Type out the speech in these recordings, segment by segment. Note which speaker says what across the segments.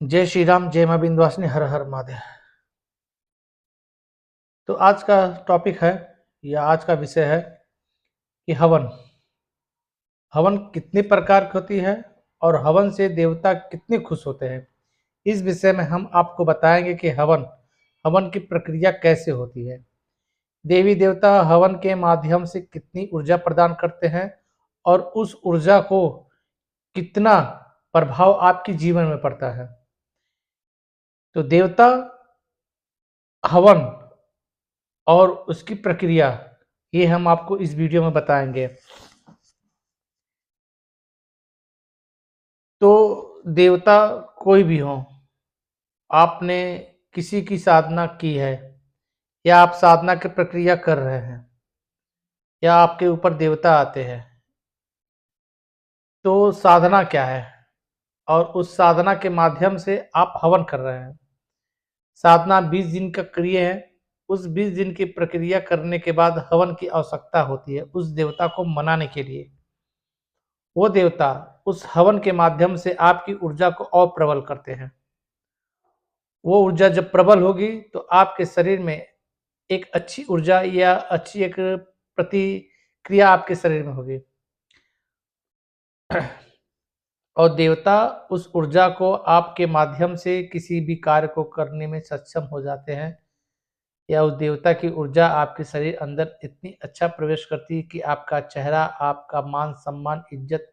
Speaker 1: जय श्री राम, जय मां विंध्यवासिनी, हर हर महादेव। तो आज का टॉपिक है या आज का विषय है कि हवन। हवन कितने प्रकार की होती है और हवन से देवता कितने खुश होते हैं। इस विषय में हम आपको बताएंगे कि हवन हवन की प्रक्रिया कैसे होती है। देवी देवता हवन के माध्यम से कितनी ऊर्जा प्रदान करते हैं और उस ऊर्जा को कितना प्रभाव आपके जीवन में पड़ता है। तो देवता हवन और उसकी प्रक्रिया ये हम आपको इस वीडियो में बताएंगे। तो देवता कोई भी हो, आपने किसी की साधना की है या आप साधना की प्रक्रिया कर रहे हैं या आपके ऊपर देवता आते हैं, तो साधना क्या है और उस साधना के माध्यम से आप हवन कर रहे हैं। साधना 20 दिन का क्रिया है। उस 20 दिन की प्रक्रिया करने के बाद हवन की आवश्यकता होती है उस देवता को मनाने के लिए। वो देवता उस हवन के माध्यम से आपकी ऊर्जा को और प्रबल करते हैं। वो ऊर्जा जब प्रबल होगी तो आपके शरीर में एक अच्छी ऊर्जा या अच्छी एक प्रतिक्रिया आपके शरीर में होगी और देवता उस ऊर्जा को आपके माध्यम से किसी भी कार्य को करने में सक्षम हो जाते हैं या उस देवता की ऊर्जा आपके शरीर अंदर इतनी अच्छा प्रवेश करती है कि आपका चेहरा, आपका मान सम्मान, इज्जत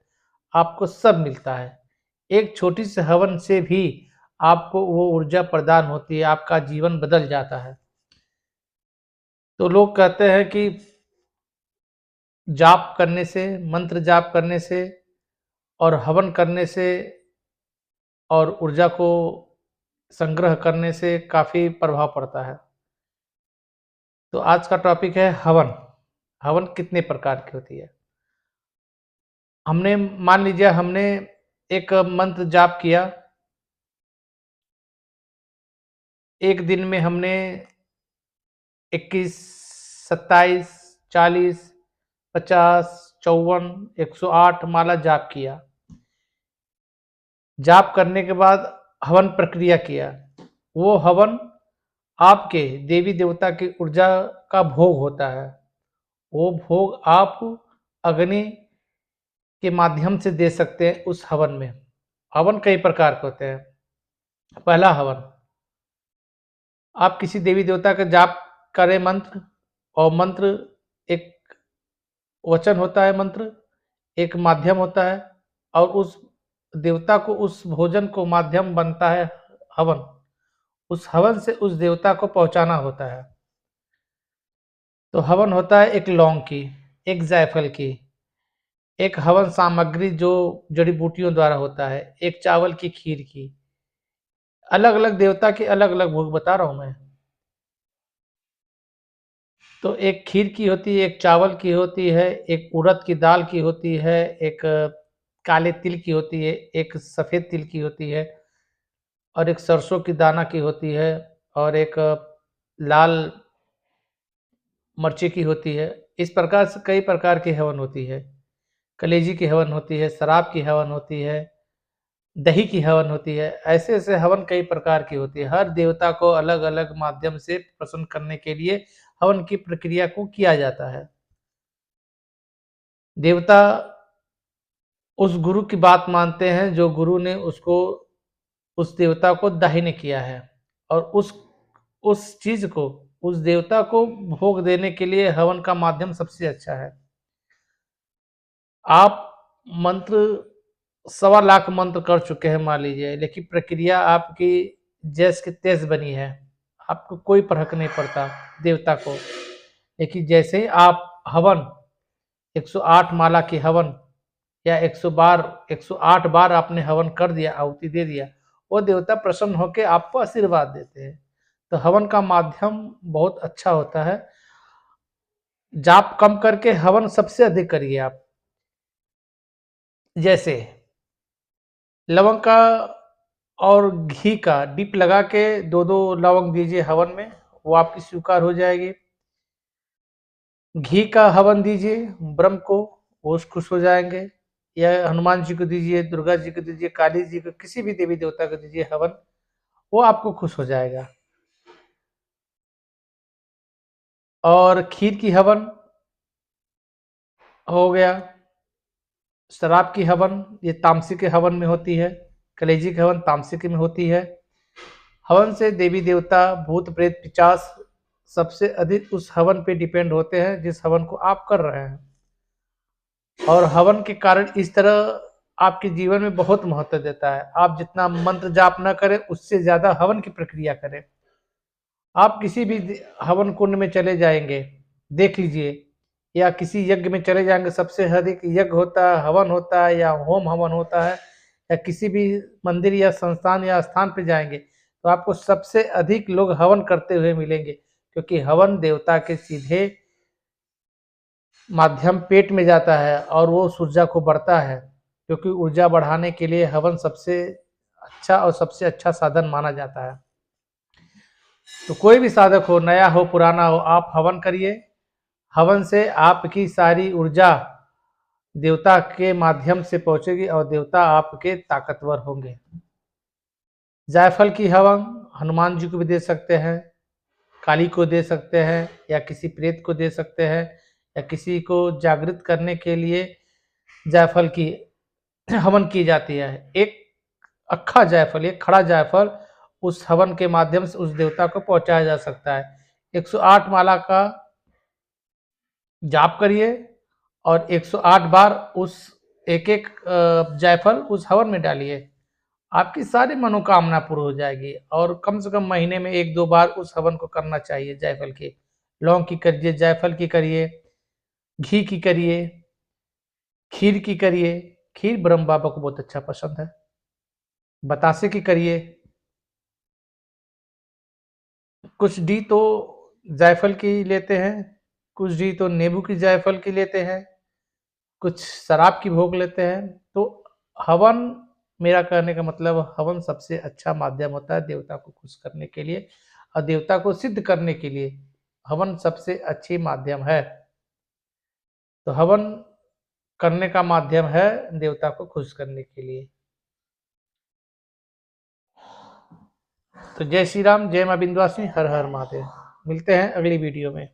Speaker 1: आपको सब मिलता है। एक छोटी सी हवन से भी आपको वो ऊर्जा प्रदान होती है, आपका जीवन बदल जाता है। तो लोग कहते हैं कि जाप करने से, मंत्र जाप करने से और हवन करने से और ऊर्जा को संग्रह करने से काफ़ी प्रभाव पड़ता है। तो आज का टॉपिक है हवन। हवन कितने प्रकार की होती है। हमने मान लीजिए हमने एक मंत्र जाप किया, एक दिन में हमने 21, 27, 40, 50, 54, 108 माला जाप किया। जाप करने के बाद हवन प्रक्रिया किया। वो हवन आपके देवी देवता की ऊर्जा का भोग होता है। वो भोग आप अग्नि के माध्यम से दे सकते हैं उस हवन में। हवन कई प्रकार के होते हैं। पहला हवन, आप किसी देवी देवता का जाप करें मंत्र, और मंत्र एक वचन होता है, मंत्र एक माध्यम होता है और उस देवता को उस भोजन को माध्यम बनता है हवन। उस हवन से उस देवता को पहुंचाना होता है। तो हवन होता है एक लौंग की, एक जायफल की, एक हवन सामग्री जो जड़ी बूटियों द्वारा होता है, एक चावल की खीर की। अलग अलग देवता के अलग अलग भोग बता रहा हूं मैं। तो एक खीर की होती है, एक चावल की होती है, एक उड़द की दाल की होती है, एक काले तिल की होती है, एक सफ़ेद तिल की होती है और एक सरसों की दाना की होती है और एक लाल मिर्ची की होती है। इस प्रकार से कई प्रकार की हवन होती है। कलेजी की हवन होती है, शराब की हवन होती है, दही की हवन होती है। ऐसे-ऐसे हवन कई प्रकार की होती है। हर देवता को अलग-अलग माध्यम से प्रसन्न करने के लिए हवन की प्रक्रिया को किया जाता है। देवता उस गुरु की बात मानते हैं जो गुरु ने उसको उस देवता को दाहिने किया है और उस चीज़ को उस देवता को भोग देने के लिए हवन का माध्यम सबसे अच्छा है। आप मंत्र 1.25 लाख मंत्र कर चुके हैं मान लीजिए, लेकिन प्रक्रिया आपकी जैस की तैस बनी है, आपको कोई फ़र्क नहीं पड़ता देवता को। लेकिन जैसे ही आप हवन 108 माला की हवन या 108 बार आपने हवन कर दिया, आहुति दे दिया, वो देवता प्रसन्न होकर आपको आशीर्वाद देते हैं। तो हवन का माध्यम बहुत अच्छा होता है। जाप कम करके हवन सबसे अधिक करिए आप। जैसे लवंग का और घी का डिप लगा के 2-2 लवंग दीजिए हवन में, वो आपकी स्वीकार हो जाएगी। घी का हवन दीजिए ब्रह्म को, वो खुश हो जाएंगे। या हनुमान जी को दीजिए, दुर्गा जी को दीजिए, काली जी को, किसी भी देवी देवता को दीजिए हवन, वो आपको खुश हो जाएगा। और खीर की हवन हो गया, शराब की हवन ये तामसिक हवन में होती है, कलेजी की हवन तामसिक में होती है। हवन से देवी देवता, भूत प्रेत पिशाच सबसे अधिक उस हवन पे डिपेंड होते हैं जिस हवन को आप कर रहे हैं। और हवन के कारण इस तरह आपके जीवन में बहुत महत्व देता है। आप जितना मंत्र जाप न करें, उससे ज़्यादा हवन की प्रक्रिया करें। आप किसी भी हवन कुंड में चले जाएँगे, देख लीजिए, या किसी यज्ञ में चले जाएँगे, सबसे अधिक यज्ञ होता है, हवन होता है या होम हवन होता है, या किसी भी मंदिर या संस्थान या स्थान पे जाएँगे, तो आपको सबसे अधिक लोग हवन करते हुए मिलेंगे, क्योंकि हवन देवता के सीधे माध्यम पेट में जाता है और वो उस ऊर्जा को बढ़ता है, क्योंकि ऊर्जा बढ़ाने के लिए हवन सबसे अच्छा और सबसे अच्छा साधन माना जाता है। तो कोई भी साधक हो, नया हो पुराना हो, आप हवन करिए। हवन से आपकी सारी ऊर्जा देवता के माध्यम से पहुंचेगी और देवता आपके ताकतवर होंगे। जायफल की हवन हनुमान जी को भी दे सकते हैं, काली को दे सकते हैं, या किसी प्रेत को दे सकते हैं, या किसी को जागृत करने के लिए जायफल की हवन की जाती है। एक अक्खा जायफल, एक खड़ा जायफल उस हवन के माध्यम से उस देवता को पहुंचाया जा सकता है। 108 माला का जाप करिए और 108 बार उस एक-एक जायफल उस हवन में डालिए। आपकी सारी मनोकामना पूर्ण हो जाएगी। और कम से कम महीने में 1-2 बार उस हवन को करना चाहिए जायफल की। लौंग की करिए, जायफल की करिए, घी की करिए, खीर की करिए। खीर ब्रह्म बाबा को बहुत अच्छा पसंद है। बतासे की करिए। कुछ डी तो जायफल की लेते हैं, कुछ डी तो नींबू की जायफल की लेते हैं, कुछ शराब की भोग लेते हैं। तो हवन, मेरा कहने का मतलब, हवन सबसे अच्छा माध्यम होता है देवता को खुश करने के लिए और देवता को सिद्ध करने के लिए हवन सबसे अच्छी माध्यम है। तो हवन करने का माध्यम है देवता को खुश करने के लिए। तो जय श्री राम, जय मां विंध्यवासिनी, हर हर महादेव। मिलते हैं अगली वीडियो में।